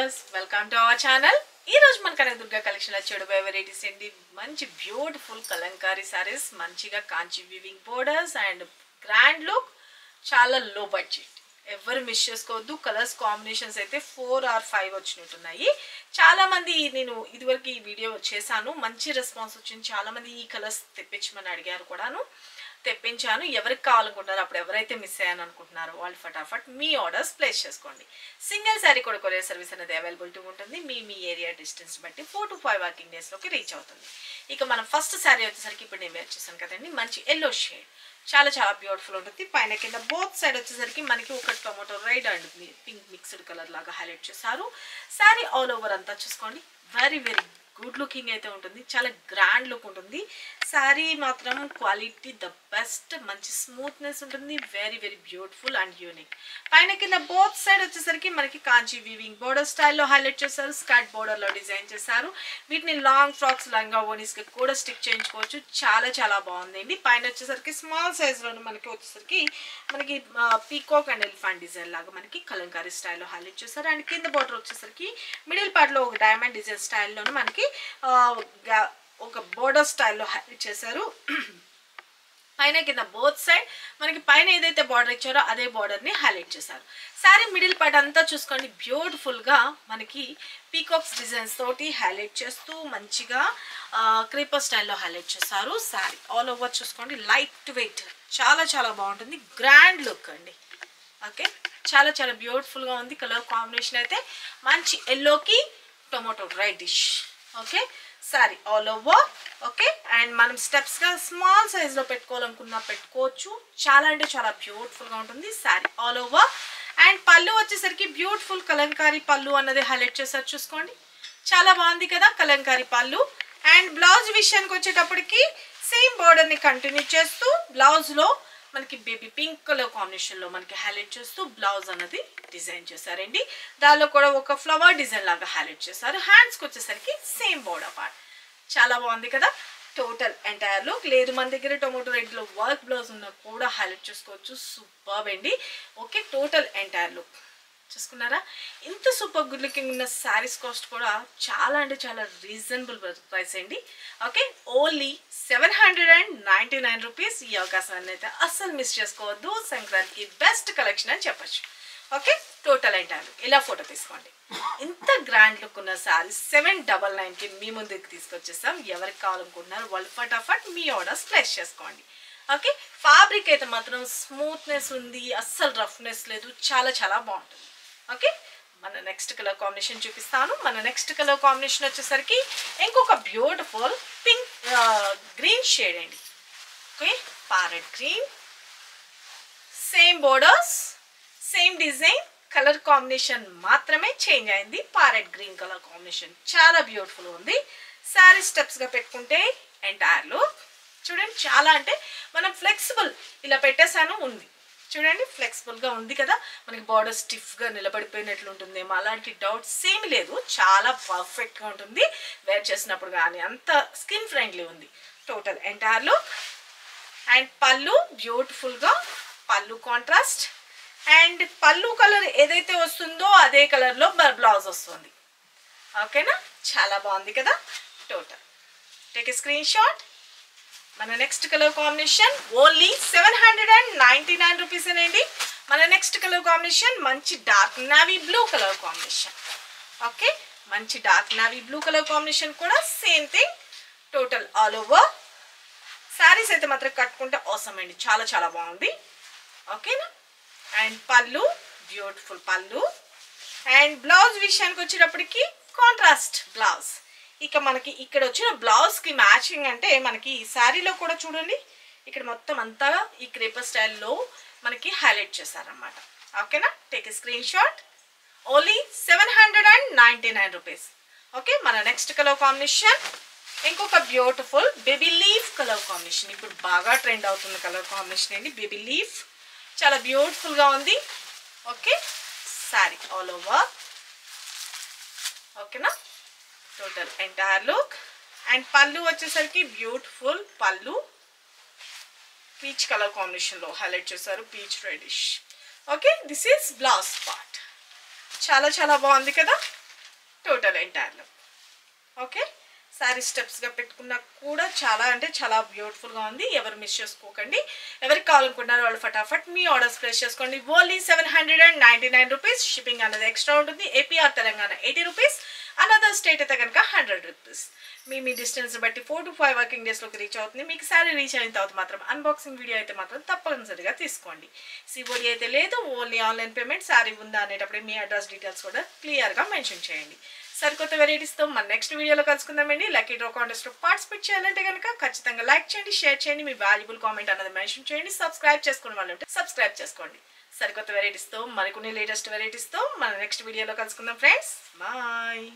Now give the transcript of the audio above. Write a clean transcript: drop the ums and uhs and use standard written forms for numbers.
viewers, welcome to our channel. ఈ రోజు మన కనకదుర్గ కలెక్షన్ లో చూడబోయే వెరైటీస్ ఏంటి మంచి బ్యూటిఫుల్ కలంకారీ సారీస్ మంచిగా కాంచి weaving borders and grand look చాలా లో బడ్జెట్ ఎవరు మిస్ చేసుకోవద్దు కలర్స్ కాంబినేషన్స్ అయితే 4 or 5 వచ్చినట్టున్నాయి చాలా మంది నేను ఇదివరకు ఈ వీడియో చేశాను మంచి రెస్పాన్స్ వచ్చింది చాలా మంది ఈ కలర్స్ తెప్పించమని అడిగారు కూడాను తెప్పించాను ఎవరికి కావాలనుకుంటారో అప్పుడు ఎవరైతే మిస్ అయ్యాను అనుకుంటున్నారో వాళ్ళు ఫటాఫట్ మీ ఆర్డర్స్ ప్లేస్ చేసుకోండి సింగిల్ సారీ కూడా కొరియర్ సర్వీస్ అనేది అవైలబిలిటీ ఉంటుంది మీ ఏరియా డిస్టెన్స్ బట్టి 4 to 5 వర్కింగ్ డేస్ లోకి రీచ్ అవుతుంది ఇక మనం ఫస్ట్ సారీ వచ్చేసరికి ఇప్పుడు నేను వేర్ చేశాను కదండి మంచి ఎల్లో షేడ్ చాలా చాలా బ్యూటిఫుల్ ఉంటుంది పైన కింద బోత్ సైడ్ వచ్చేసరికి మనకి ఒక tomato red and pink mixed colour లాగా హైలైట్ చేశారు సారీ ఆల్ ఓవర్ అంతా చూసుకోండి వెరీ వెరీ గుడ్ లుకింగ్ అయితే ఉంటుంది చాలా గ్రాండ్ లుక్ ఉంటుంది సారీ మాత్రం క్వాలిటీ ద బెస్ట్ మంచి స్మూత్నెస్ ఉంటుంది very very beautiful and unique పైన కింద బోత్ సైడ్ వచ్చేసరికి మనకి కాంచి వీవింగ్ బోర్డర్ స్టైల్లో హైలైట్ చేశారు స్కర్ట్ బోర్డర్లో డిజైన్ చేశారు వీటిని లాంగ్ ఫ్రాక్స్ లంగా ఓనీస్కి కూడా స్టిక్ చేయించుకోవచ్చు చాలా చాలా బాగుందండి పైన వచ్చేసరికి స్మాల్ సైజ్లోనే మనకి వచ్చేసరికి మనకి పీకాక్ అండ్ ఎలిఫెంట్ డిజైన్ లాగా మనకి కలంకారీ స్టైల్లో హైలైట్ చేశారు అండ్ కింద బోర్డర్ వచ్చేసరికి మిడిల్ పార్ట్లో ఒక డైమండ్ డిజైన్ స్టైల్లోనే మనకి ఒక బోర్డర్ స్టైల్లో హైలైట్ చేశారు పైన కింద బోత్ సైడ్ మనకి పైన ఏదైతే బార్డర్ ఇచ్చారో అదే బార్డర్ని హైలైట్ చేశారు సారీ మిడిల్ పార్ట్ అంతా చూసుకోండి బ్యూటిఫుల్గా మనకి పీకాక్స్ డిజైన్స్ తోటి హైలైట్ చేస్తూ మంచిగా క్రీపర్ స్టైల్లో హైలైట్ చేశారు సారీ ఆల్ ఓవర్ చూసుకోండి లైట్ వెయిట్ చాలా చాలా బాగుంటుంది గ్రాండ్ లుక్ అండి ఓకే చాలా చాలా బ్యూటిఫుల్గా ఉంది కలర్ కాంబినేషన్ అయితే మంచి ఎల్లోకి tomato reddish okay sorry all over okay and మనం స్టెప్స్గా స్మాల్ సైజ్లో పెట్టుకోవాలనుకున్నా పెట్టుకోవచ్చు చాలా అంటే చాలా బ్యూటిఫుల్గా ఉంటుంది సారీ ఆల్ ఓవర్ అండ్ పళ్ళు వచ్చేసరికి బ్యూటిఫుల్ కలంకారీ పళ్ళు అన్నది హైలైట్ చేశారు చూసుకోండి చాలా బాగుంది కదా కలంకారీ పళ్ళు అండ్ బ్లౌజ్ విషయానికి వచ్చేటప్పటికి సేమ్ బోర్డర్ని కంటిన్యూ చేస్తూ బ్లౌజ్లో మనకి బేబీ పింక్ కలర్ కాంబినేషన్లో మనకి హైలైట్ చేస్తూ బ్లౌజ్ అన్నది డిజైన్ చేశారండి దానిలో కూడా ఒక ఫ్లవర్ డిజైన్ లాగా హైలైట్ చేశారు హ్యాండ్స్కి వచ్చేసరికి సేమ్ బోర్డర్ పార్ట్ చాలా బాగుంది కదా టోటల్ ఎంటైర్ లుక్ లేదు మన దగ్గర టొమాటో రెడ్లో వర్క్ బ్లౌజ్ ఉన్నా కూడా హైలైట్ చేసుకోవచ్చు సూపర్ అండి ఓకే టోటల్ ఎంటైర్ లుక్ చూసుకున్నారా ఇంత సూపర్ గుడ్ లుకింగ్ ఉన్న శారీస్ కాస్ట్ కూడా చాలా అంటే చాలా రీజనబుల్ ప్రైస్ అండి ఓకే ఓన్లీ 799 రూపీస్ ఈ అవకాశాన్ని అయితే అస్సలు మిస్ చేసుకోవద్దు సంక్రాంతికి బెస్ట్ కలెక్షన్ అని చెప్పచ్చు ఓకే టోటల్ ఎంటైర్ ఇలా ఫోటో తీసుకోండి ఇంత గ్రాండ్ లుక్ ఉన్న శారీ 799కి మీ ముందుకు తీసుకొచ్చేస్తాం ఎవరికి కావాలనుకుంటున్నారు వాళ్ళు ఫటాఫట్ మీ ఆర్డర్స్ ప్లేస్ చేసుకోండి ఓకే ఫ్యాబ్రిక్ అయితే మాత్రం స్మూత్నెస్ ఉంది అస్సలు రఫ్నెస్ లేదు చాలా చాలా బాగుంటుంది ఓకే మన నెక్స్ట్ కలర్ కాంబినేషన్ చూపిస్తాను మన నెక్స్ట్ కలర్ కాంబినేషన్ వచ్చేసరికి ఇంకొక బ్యూటిఫుల్ పింక్ గ్రీన్ షేడ్ అండి okay parrot green same borders same design colour combination మాత్రమే చేంజ్ అయింది ప్యారెట్ గ్రీన్ కలర్ కాంబినేషన్ చాలా బ్యూటిఫుల్ ఉంది శారీ స్టెప్స్గా పెట్టుకుంటే ఎంటైర్ లుక్ చూడండి చాలా అంటే మనం ఫ్లెక్సిబుల్ ఇలా పెట్టేసాను ఉంది చూడండి ఫ్లెక్సిబుల్గా ఉంది కదా మనకి బార్డర్ స్టిఫ్గా నిలబడిపోయినట్లు ఉంటుందేమో అలాంటి డౌట్స్ ఏమి లేదు చాలా పర్ఫెక్ట్గా ఉంటుంది వేర్ చేసినప్పుడు కానీ అంత స్కిన్ ఫ్రెండ్లీ ఉంది టోటల్ ఎంటైర్ లుక్ అండ్ పళ్ళు బ్యూటిఫుల్గా పళ్ళు కాంట్రాస్ట్ అండ్ పళ్ళు కలర్ ఏదైతే వస్తుందో అదే కలర్లో బ్లౌజ్ వస్తుంది ఓకేనా చాలా బాగుంది కదా total take a screenshot మన next colour combination only 799 rupees అండి మన నెక్స్ట్ కలర్ కాంబినేషన్ మంచి dark navy blue colour combination okay మంచి dark navy blue colour combination కూడా same thing total all over saris అయితే మాత్రం కట్టుకుంటే అవసరం అండి చాలా చాలా బాగుంది ఓకేనా అండ్ పళ్ళు బ్యూటిఫుల్ పళ్ళు అండ్ బ్లౌజ్ విషయానికి వచ్చేటప్పటికి కాంట్రాస్ట్ బ్లౌజ్ ఇక మనకి ఇక్కడ వచ్చిన బ్లౌజ్కి మ్యాచింగ్ అంటే మనకి ఈ శారీలో కూడా చూడండి ఇక్కడ మొత్తం అంతా ఈ క్రేపర్ స్టైల్లో మనకి హైలైట్ చేశారనమాట ఓకేనా take a screen shot only 799 rupees okay మన నెక్స్ట్ కలర్ కాంబినేషన్ ఇంకొక beautiful baby leaf colour combination ఇప్పుడు బాగా ట్రెండ్ అవుతున్న కలర్ కాంబినేషన్ అండి బేబీ లీఫ్ చాలా బ్యూటిఫుల్గా ఉంది ఓకే శారీ ఆల్ ఓవర్ ఓకేనా టోటల్ ఎంటైర్ లుక్ అండ్ పళ్ళు వచ్చేసరికి బ్యూటిఫుల్ పళ్ళు పీచ్ కలర్ కాంబినేషన్లో హైలైట్ చేశారు peach reddish okay this is blouse part చాలా చాలా బాగుంది కదా టోటల్ ఎంటైర్లో. ఓకే, శారీ స్టెప్స్గా పెట్టుకున్నా కూడా చాలా అంటే చాలా బ్యూటిఫుల్గా ఉంది. ఎవరు మిస్ చేసుకోకండి. ఎవరికి కావాలనుకుంటున్నారో వాళ్ళు ఫటాఫట్ మీ ఆర్డర్స్ ప్లేస్ చేసుకోండి. Only 799 rupees. షిప్పింగ్ అనేది ఎక్స్ట్రా ఉంటుంది. APR Telangana 80 rupees. Another state అయితే కనుక 100 రూపీస్. మీ డిస్టెన్స్ బట్టి 4 to 5 వర్కింగ్ డేస్లోకి రీచ్ అవుతుంది. మీకు శారీ రీచ్ అయిన తర్వాత మాత్రం అన్బాక్సింగ్ వీడియో అయితే మాత్రం తప్పనిసరిగా తీసుకోండి. సిఓడి అయితే లేదు, ఓన్లీ ఆన్లైన్ పేమెంట్. శారీ ఉందా అనేటప్పుడు మీ అడ్రస్ డీటెయిల్స్ కూడా క్లియర్గా మెన్షన్ చేయండి. సరికొత్త వెరైటీస్తో మన నెక్స్ట్ వీడియోలో కలుసుకుందామండి. లక్కీ డ్రా కాంటెస్ట్లో పార్టిసిపేట్ చేయాలంటే కనుక ఖచ్చితంగా లైక్ చేయండి, షేర్ చేయండి, మీ వాల్యుబుల్ కామెంట్ అన్నది మెన్షన్ చేయండి. సబ్స్క్రైబ్ చేసుకునే వాళ్ళు ఉంటే సబ్స్క్రైబ్ చేసుకోండి. సరికొత్త వెరైటీస్తో మరికొన్ని లేటెస్ట్ వెరైటీస్తో మన నెక్స్ట్ వీడియోలో కలుసుకుందాం ఫ్రెండ్స్. బాయ్.